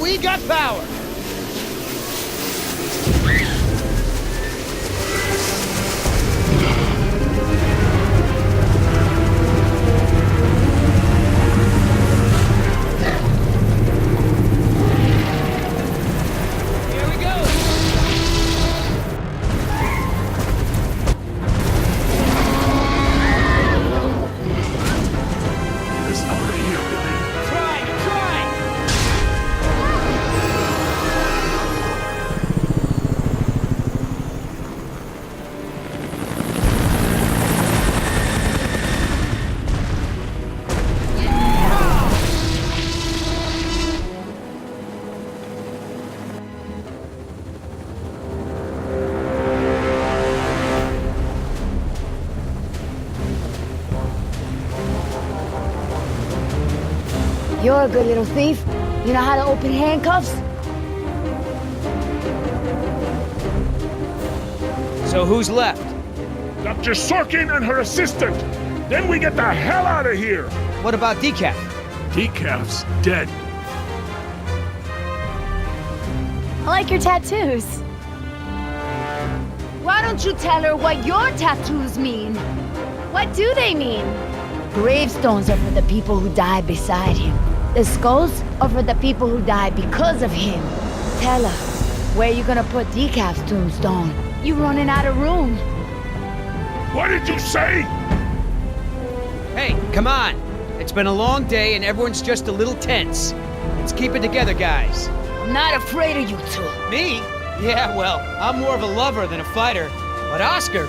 We got power! You're a good little thief. You know how to open handcuffs? So who's left? Dr. Sorkin and her assistant! Then we get the hell out of here! What about Decaf? Decaf's dead. I like your tattoos. Why don't you tell her what your tattoos mean? What do they mean? Gravestones are for the people who died beside him. The skulls are for the people who died because of him. Tell her, where you gonna put Decaf's tombstone? You running out of room. What did you say? Hey, come on! It's been a long day and everyone's just a little tense. Let's keep it together, guys. I'm not afraid of you two. Me? Yeah, well, I'm more of a lover than a fighter. But Oscar...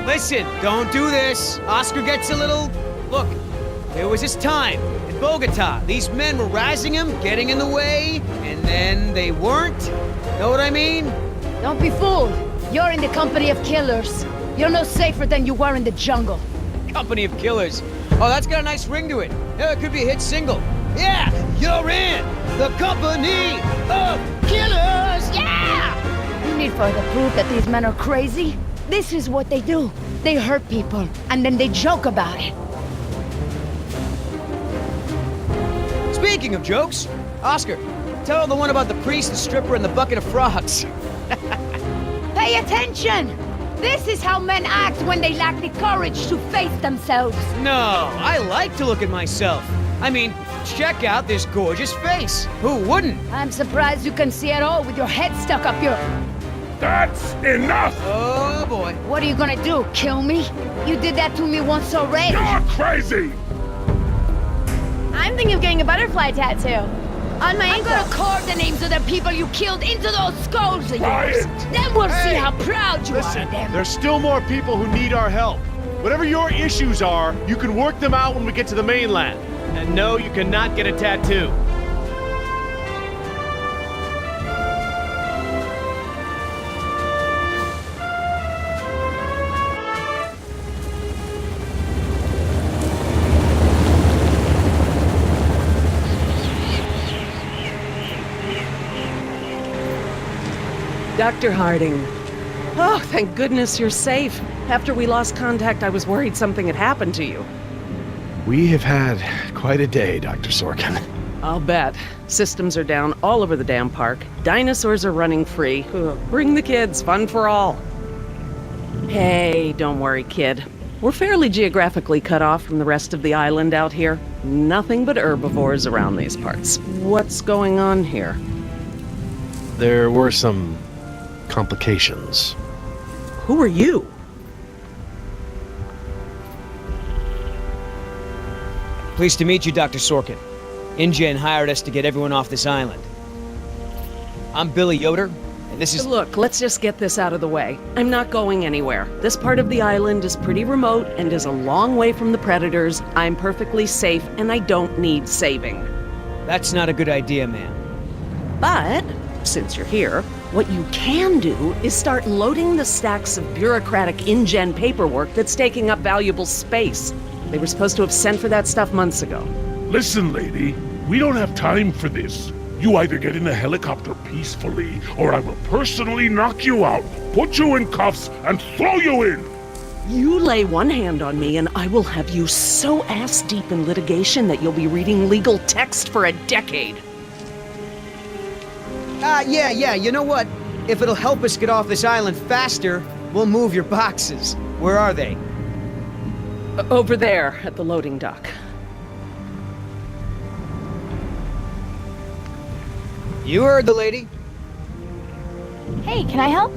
Listen, don't do this. Oscar gets a little... Look, there was this time in Bogota. These men were razzing him, getting in the way, and then they weren't. Know what I mean? Don't be fooled. You're in the company of killers. You're no safer than you were in the jungle. Company of Killers. Oh, that's got a nice ring to it. Yeah, it could be a hit single. Yeah, you're in the Company of Killers. Yeah! You need further proof that these men are crazy? This is what they do. They hurt people, and then they joke about it. Speaking of jokes, Oscar, tell the one about the priest, the stripper, and the bucket of frogs. Pay attention! This is how men act when they lack the courage to face themselves. No, I like to look at myself. I mean, check out this gorgeous face. Who wouldn't? I'm surprised you can see at all with your head stuck up your... That's enough! Oh, boy. What are you gonna do, kill me? You did that to me once already. You're crazy! I'm thinking of getting a butterfly tattoo. On my I'm ankle. gonna carve the names of the people you killed into those skulls of yours. Quiet! Then we'll see Hey, how proud you are Listen, of them. there's still more people who need our help. Whatever your issues are, you can work them out when we get to the mainland. And no, you cannot get a tattoo. Dr. Harding. Oh, thank goodness you're safe. After we lost contact, I was worried something had happened to you. We have had quite a day, Dr. Sorkin. I'll bet. Systems are down all over the damn park. Dinosaurs are running free. Ugh, bring the kids, fun for all. Hey, don't worry, kid. We're fairly geographically cut off from the rest of the island out here. Nothing but herbivores around these parts. What's going on here? There were some complications. Who are you? Pleased to meet you, Dr. Sorkin. InGen hired us to get everyone off this island. I'm Billy Yoder, and this is... Look, let's just get this out of the way. I'm not going anywhere. This part of the island is pretty remote and is a long way from the predators. I'm perfectly safe, and I don't need saving. That's not a good idea, ma'am. But, since you're here, what you can do is start loading the stacks of bureaucratic InGen paperwork that's taking up valuable space. They were supposed to have sent for that stuff months ago. Listen, lady, we don't have time for this. You either get in a helicopter peacefully, or I will personally knock you out, put you in cuffs, and throw you in! You lay one hand on me and I will have you so ass-deep in litigation that you'll be reading legal text for a decade. Yeah, you know what? If it'll help us get off this island faster, we'll move your boxes. Where are they? Over there at the loading dock. You heard the lady. Hey, can I help?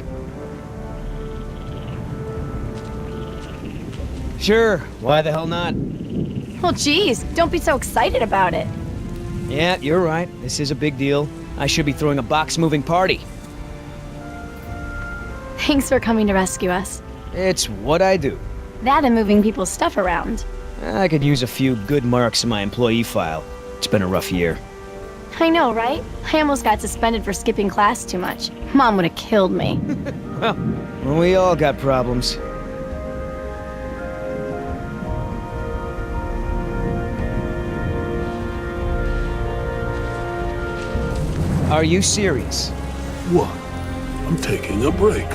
Sure, why the hell not? Well, geez, don't be so excited about it. Yeah, you're right. This is a big deal. I should be throwing a box-moving party. Thanks for coming to rescue us. It's what I do. That and moving people's stuff around. I could use a few good marks in my employee file. It's been a rough year. I know, right? I almost got suspended for skipping class too much. Mom would have killed me. Well, we all got problems. Are you serious? What? I'm taking a break.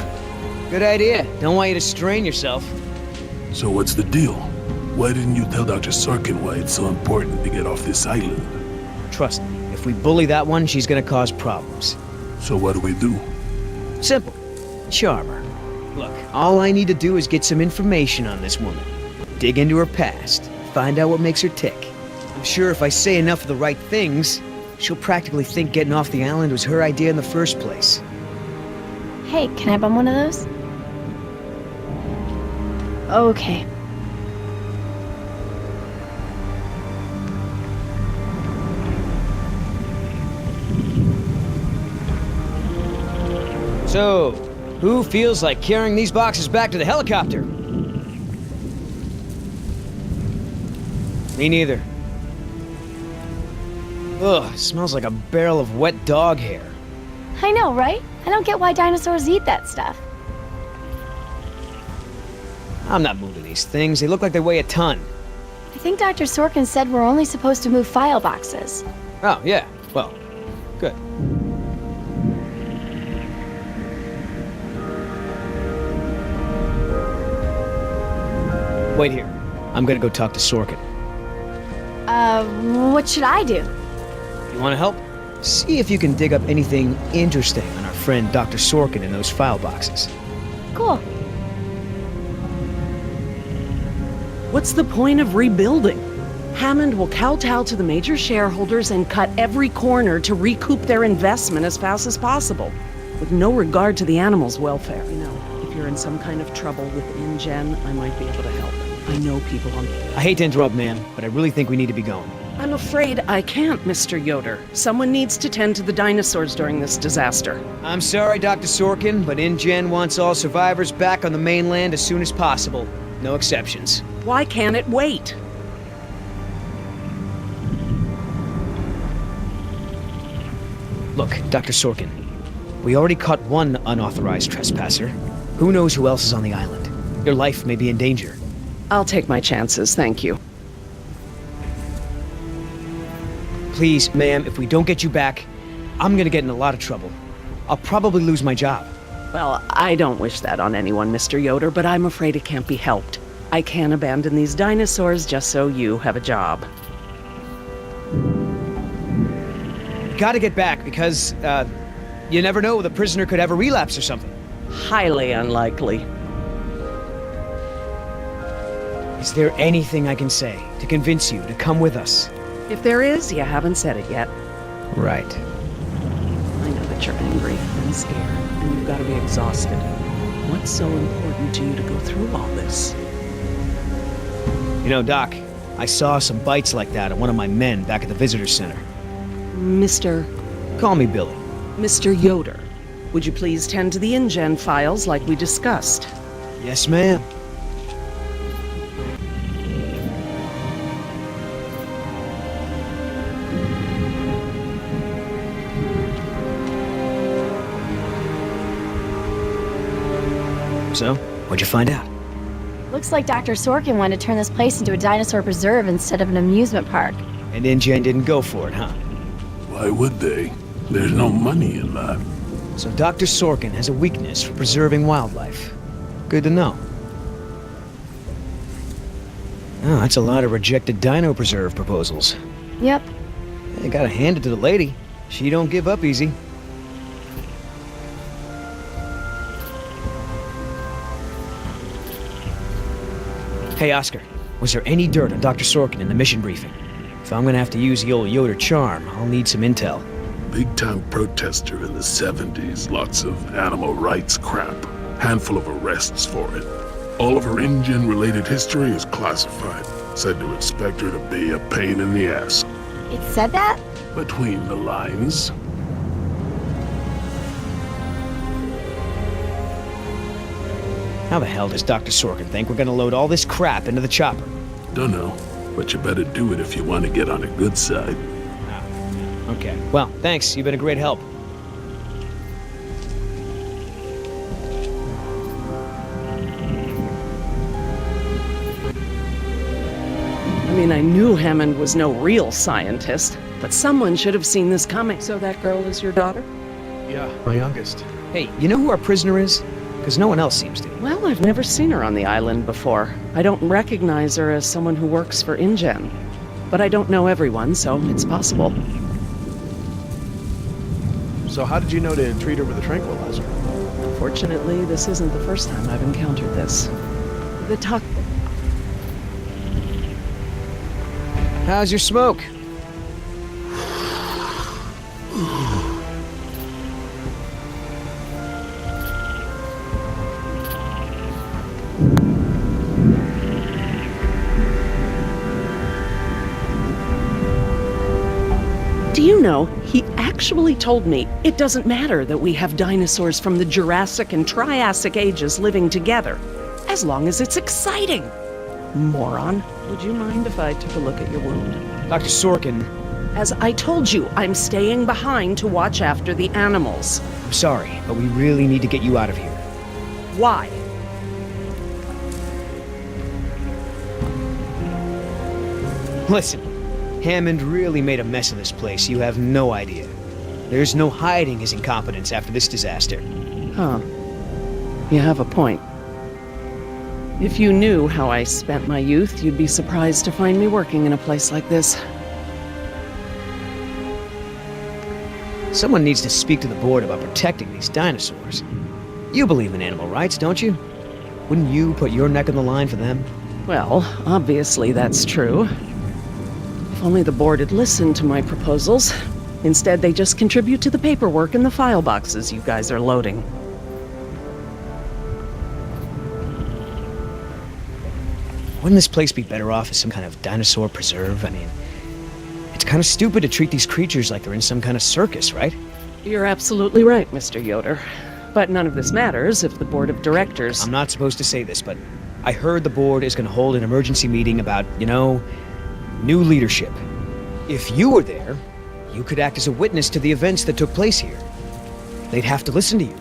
Good idea. Don't want you to strain yourself. So what's the deal? Why didn't you tell Dr. Sorkin why it's so important to get off this island? Trust me, if we bully that one, she's gonna cause problems. So what do we do? Simple. Charm her. Look, all I need to do is get some information on this woman. Dig into her past. Find out what makes her tick. I'm sure if I say enough of the right things, she'll practically think getting off the island was her idea in the first place. Hey, can I bum one of those? Okay. So, who feels like carrying these boxes back to the helicopter? Me neither. Ugh, smells like a barrel of wet dog hair. I know, right? I don't get why dinosaurs eat that stuff. I'm not moving these things. They look like they weigh a ton. I think Dr. Sorkin said we're only supposed to move file boxes. Oh, yeah. Well, good. Wait here. I'm gonna go talk to Sorkin. What should I do? You wanna help? See if you can dig up anything interesting on our friend Dr. Sorkin in those file boxes. Cool. What's the point of rebuilding? Hammond will kowtow to the major shareholders and cut every corner to recoup their investment as fast as possible, with no regard to the animals' welfare. You know, if you're in some kind of trouble with InGen, I might be able to help. I know people on... I hate to interrupt, ma'am, but I really think we need to be going. I'm afraid I can't, Mr. Yoder. Someone needs to tend to the dinosaurs during this disaster. I'm sorry, Dr. Sorkin, but InGen wants all survivors back on the mainland as soon as possible. No exceptions. Why can't it wait? Look, Dr. Sorkin, we already caught one unauthorized trespasser. Who knows who else is on the island? Your life may be in danger. I'll take my chances, thank you. Please, ma'am, if we don't get you back, I'm gonna get in a lot of trouble. I'll probably lose my job. Well, I don't wish that on anyone, Mr. Yoder, but I'm afraid it can't be helped. I can't abandon these dinosaurs just so you have a job. Gotta get back because, you never know, the prisoner could have a relapse or something. Highly unlikely. Is there anything I can say to convince you to come with us? If there is, you haven't said it yet. Right. I know that you're angry and scared, and you've got to be exhausted. What's so important to you to go through all this? You know, Doc, I saw some bites like that on one of my men back at the visitor center. Mr. Call me Billy. Mr. Yoder, would you please tend to the InGen files like we discussed? Yes, ma'am. So, what'd you find out? Looks like Dr. Sorkin wanted to turn this place into a dinosaur preserve instead of an amusement park. And InGen didn't go for it, huh? Why would they? There's no money in that. So Dr. Sorkin has a weakness for preserving wildlife. Good to know. Oh, that's a lot of rejected dino preserve proposals. Yep. I gotta hand it to the lady. She don't give up easy. Hey, Oscar. Was there any dirt on Dr. Sorkin in the mission briefing? If I'm gonna have to use the old Yoder charm, I'll need some intel. Big-time protester in the 70s. Lots of animal rights crap. Handful of arrests for it. All of her InGen-related history is classified. Said to expect her to be a pain in the ass. It said that? Between the lines. How the hell does Dr. Sorkin think we're gonna load all this crap into the chopper? Dunno, but you better do it if you want to get on the good side. Okay. Well, thanks. You've been a great help. I mean, I knew Hammond was no real scientist, but someone should have seen this coming. So that girl is your daughter? Yeah, my youngest. Hey, you know who our prisoner is? Because no one else seems to. Well, I've never seen her on the island before. I don't recognize her as someone who works for InGen. But I don't know everyone, so it's possible. So how did you know to treat her with a tranquilizer? Fortunately, this isn't the first time I've encountered this. The talk... How's your smoke? Do you know, he actually told me it doesn't matter that we have dinosaurs from the Jurassic and Triassic ages living together, as long as it's exciting. Moron. Would you mind if I took a look at your wound? Dr. Sorkin, As I told you, I'm staying behind to watch after the animals. I'm sorry, but we really need to get you out of here. Why? Listen, Hammond really made a mess of this place. You have no idea. There's no hiding his incompetence after this disaster. Huh. You have a point. If you knew how I spent my youth, you'd be surprised to find me working in a place like this. Someone needs to speak to the board about protecting these dinosaurs. You believe in animal rights, don't you? Wouldn't you put your neck on the line for them? Well, obviously that's true. If only the board had listened to my proposals. Instead, they just contribute to the paperwork in the file boxes you guys are loading. Wouldn't this place be better off as some kind of dinosaur preserve? I mean, it's kind of stupid to treat these creatures like they're in some kind of circus, right? You're absolutely right, Mr. Yoder. But none of this matters if the board of directors... I'm not supposed to say this, but I heard the board is going to hold an emergency meeting about, new leadership. If you were there, you could act as a witness to the events that took place here. They'd have to listen to you.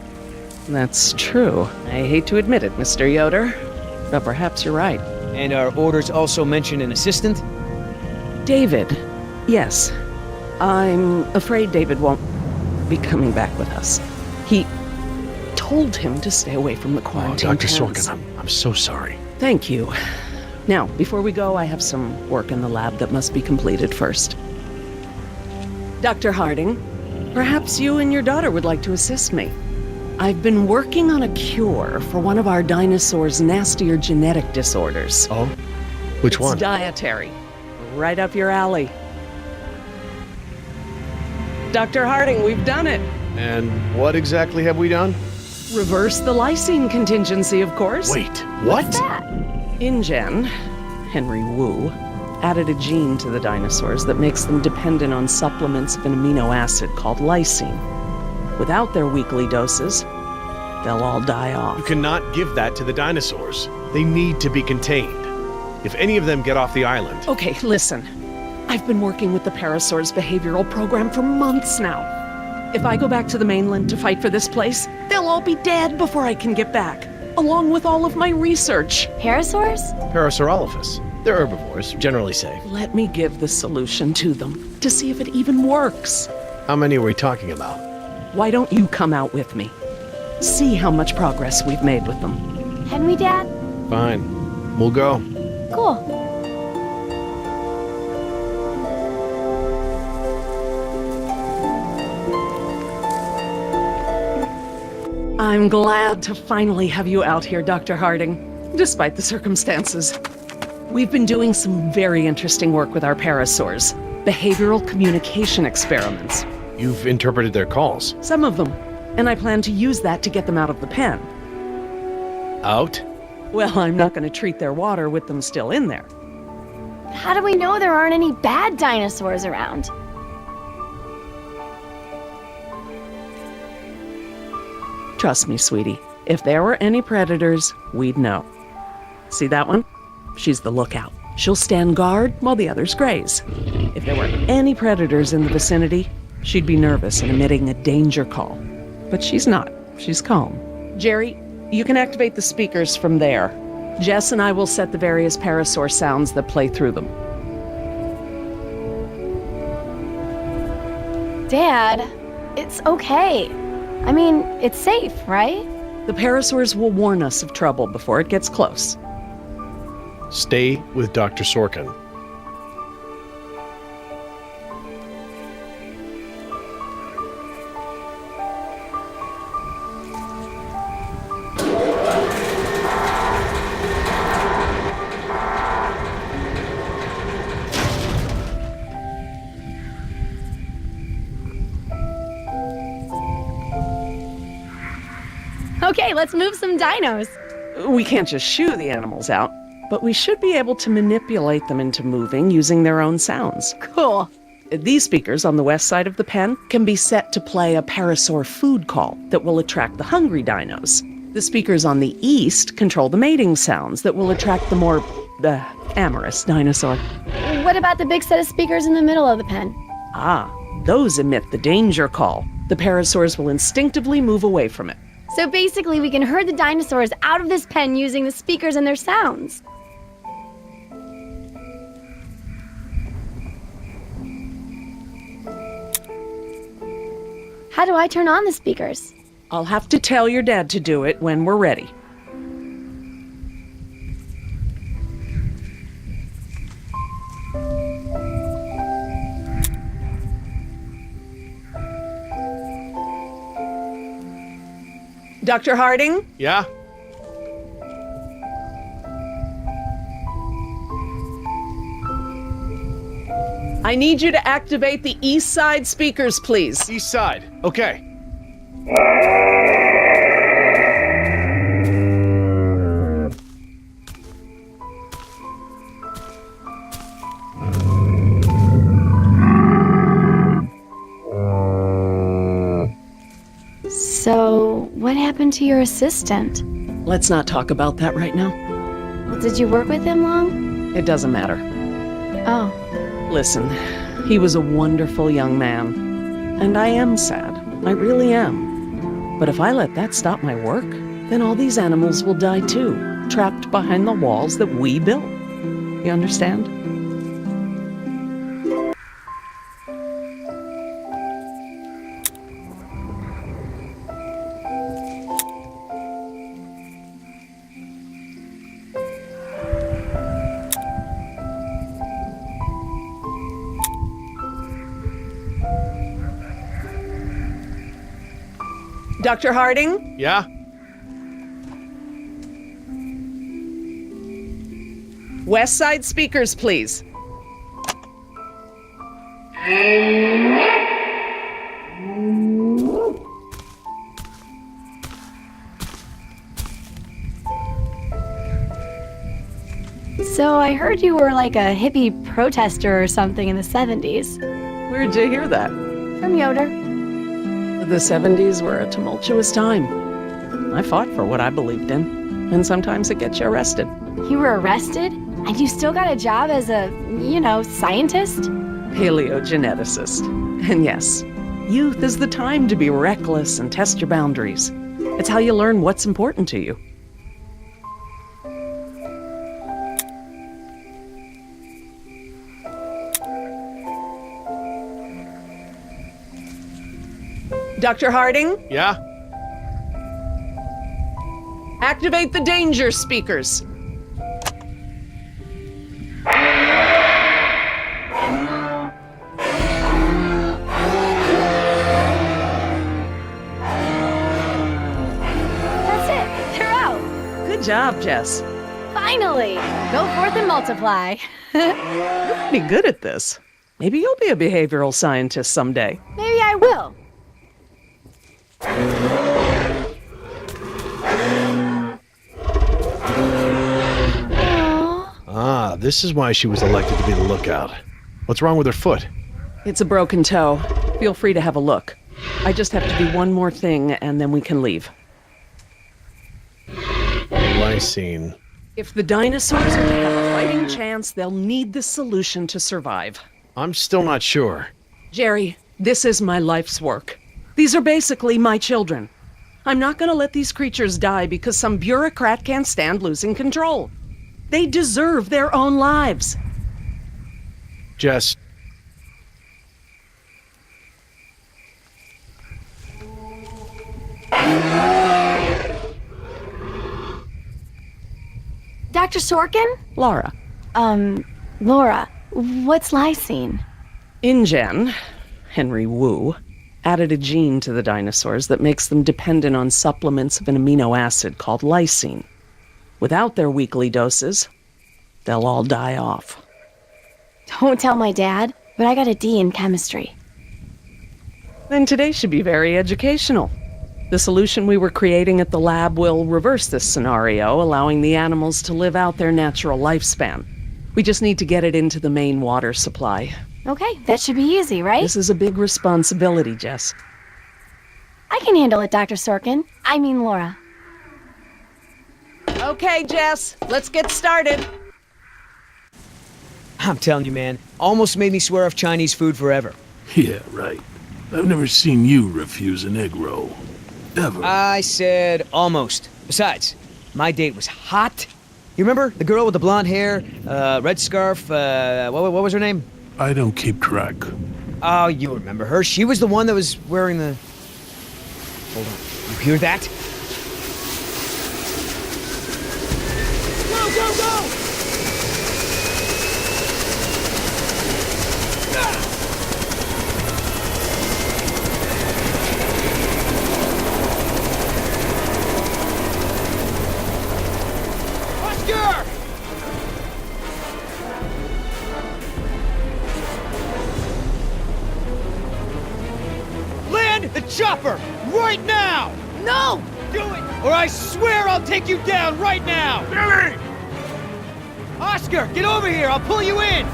That's true. I hate to admit it, Mr. Yoder, but perhaps you're right. And our orders also mention an assistant? David. Yes. I'm afraid David won't be coming back with us. He told him to stay away from the quarantine Dr. tents. Sorkin, I'm so sorry. Thank you. Now, before we go, I have some work in the lab that must be completed first. Dr. Harding, perhaps you and your daughter would like to assist me. I've been working on a cure for one of our dinosaurs' nastier genetic disorders. Oh? Which It's one? dietary. Right up your alley. Dr. Harding, we've done it. And what exactly have we done? Reverse the lysine contingency, of course. Wait, what? InGen, Henry Wu, added a gene to the dinosaurs that makes them dependent on supplements of an amino acid called lysine. Without their weekly doses, they'll all die off. You cannot give that to the dinosaurs. They need to be contained. If any of them get off the island... Okay, listen. I've been working with the Parasaur's behavioral program for months now. If I go back to the mainland to fight for this place, they'll all be dead before I can get back, along with all of my research. Parasaurs? Parasaurolophus. They're herbivores, generally safe. Let me give the solution to them, to see if it even works. How many are we talking about? Why don't you come out with me? See how much progress we've made with them. Henry, Dad? Fine. We'll go. Cool. I'm glad to finally have you out here, Dr. Harding, despite the circumstances. We've been doing some very interesting work with our parasaurs. Behavioral communication experiments. You've interpreted their calls. Some of them. And I plan to use that to get them out of the pen. Out? Well, I'm not going to treat their water with them still in there. How do we know there aren't any bad dinosaurs around? Trust me, sweetie. If there were any predators, we'd know. See that one? She's the lookout. She'll stand guard while the others graze. If there were any predators in the vicinity, she'd be nervous and emitting a danger call. But she's not. She's calm. Jerry, you can activate the speakers from there. Jess and I will set the various parasaur sounds that play through them. Dad, it's okay. I mean, it's safe, right? The parasaurs will warn us of trouble before it gets close. Stay with Dr. Sorkin. Okay, let's move some dinos. We can't just shoo the animals out, but we should be able to manipulate them into moving using their own sounds. Cool. These speakers on the west side of the pen can be set to play a parasaur food call that will attract the hungry dinos. The speakers on the east control the mating sounds that will attract the more, amorous dinosaur. What about the big set of speakers in the middle of the pen? Ah, those emit the danger call. The parasaurs will instinctively move away from it. So basically, we can herd the dinosaurs out of this pen using the speakers and their sounds. How do I turn on the speakers? I'll have to tell your dad to do it when we're ready. Dr. Harding? Yeah? I need you to activate the east side speakers, please. East side. Okay. So, what happened to your assistant? Let's not talk about that right now. Well, did you work with him long? It doesn't matter. Oh. Listen, he was a wonderful young man. And I am sad. I really am. But if I let that stop my work, then all these animals will die too, trapped behind the walls that we built. You understand? Dr. Harding? Yeah? West side speakers, please. So I heard you were like a hippie protester or something in the 70s. Where'd you hear that? From Yoder. The 70s were a tumultuous time. I fought for what I believed in, and sometimes it gets you arrested. You were arrested? And you still got a job as a, scientist? Paleogeneticist. And yes, youth is the time to be reckless and test your boundaries. It's how you learn what's important to you. Dr. Harding? Yeah? Activate the danger speakers. Good job, Jess. Finally! Go forth and multiply. Be good at this. Maybe you'll be a behavioral scientist someday. Maybe I will. Ah, this is why she was elected to be the lookout. What's wrong with her foot? It's a broken toe. Feel free to have a look. I just have to do one more thing, and then we can leave. Lysine. If the dinosaurs are to have a fighting chance, they'll need this solution to survive. I'm still not sure. Jerry, this is my life's work. These are basically my children. I'm not going to let these creatures die because some bureaucrat can't stand losing control. They deserve their own lives. Jess. Dr. Sorkin? Laura. Laura, what's lysine? InGen, Henry Wu, added a gene to the dinosaurs that makes them dependent on supplements of an amino acid called lysine. Without their weekly doses, they'll all die off. Don't tell my dad, but I got a D in chemistry. Then today should be very educational. The solution we were creating at the lab will reverse this scenario, allowing the animals to live out their natural lifespan. We just need to get it into the main water supply. Okay, that should be easy, right? This is a big responsibility, Jess. I can handle it, Dr. Sorkin. I mean Laura. Okay, Jess, let's get started. I'm telling you, man, almost made me swear off Chinese food forever. Yeah, right. I've never seen you refuse an egg roll. Ever. I said almost. Besides, my date was hot. You remember the girl with the blonde hair, red scarf, what was her name? I don't keep track. Oh, you remember her. She was the one that was wearing the... Hold on. You hear that? Go, go, go! Oscar! Land the chopper right now! No! Do it, or I swear I'll take you down right now! Billy! Oscar, get over here! I'll pull you in!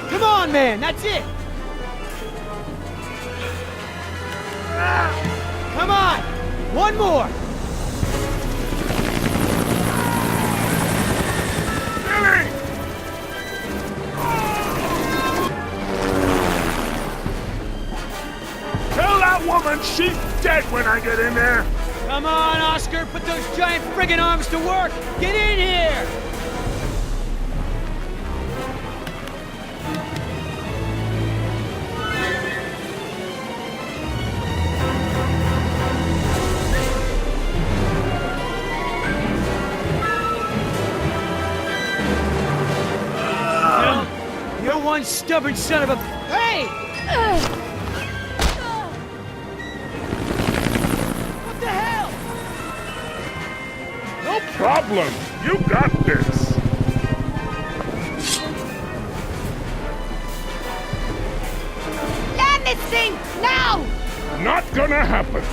Come on, man! That's it! Come on! One more! Billy! Tell that woman she's dead when I get in there! Come on, Oscar! Put those giant friggin' arms to work! Get in here! You're one stubborn son of a... Hey! What the hell? No problem! You got this! Land this thing! Now! Not gonna happen!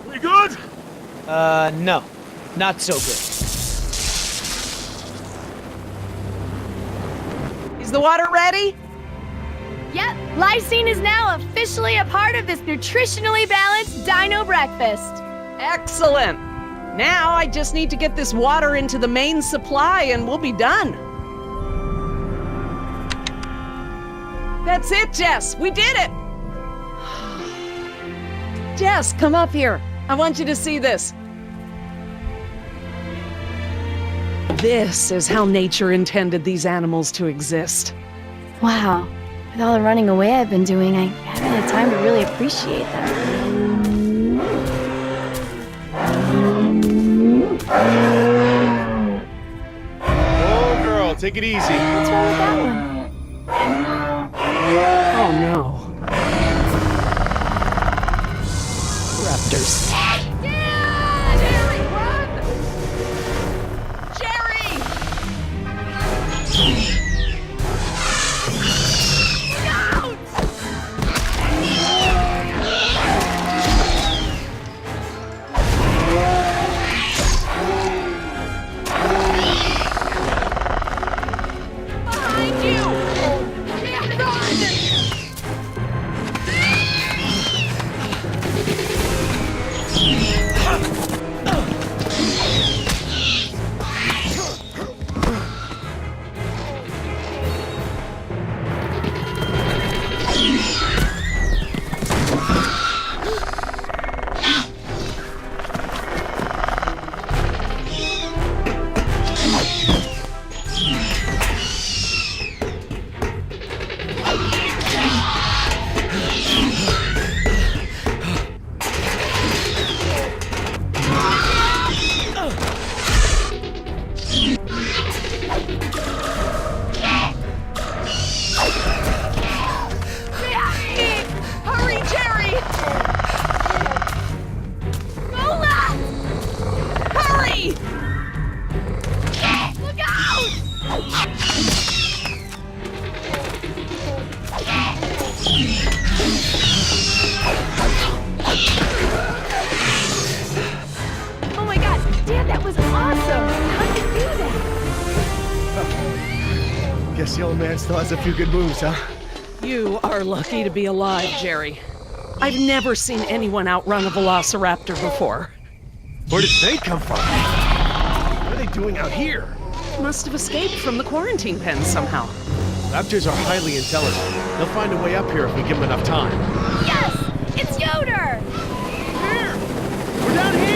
We good? No. Not so good. Is the water ready? Yep, lysine is now officially a part of this nutritionally balanced dino breakfast. Excellent. Now I just need to get this water into the main supply and we'll be done. That's it, Jess. We did it. Jess, come up here. I want you to see this. This is how nature intended these animals to exist. Wow. With all the running away I've been doing, I haven't had time to really appreciate them. Oh, girl, take it easy. What's wrong with that one? Oh no. Raptors. Jerry, run! Jerry! Behind you! Can't run! Hurry, Jerry! Lola! Hurry! Look out! Oh my god, Dad, that was awesome! How'd you do that? Guess the old man still has a few good moves, huh? You are lucky to be alive, Jerry. I've never seen anyone outrun a velociraptor before. Where did they come from? What are they doing out here? Must have escaped from the quarantine pen somehow. Raptors are highly intelligent. They'll find a way up here if we give them enough time. Yes! It's Yoder! Here! We're down here!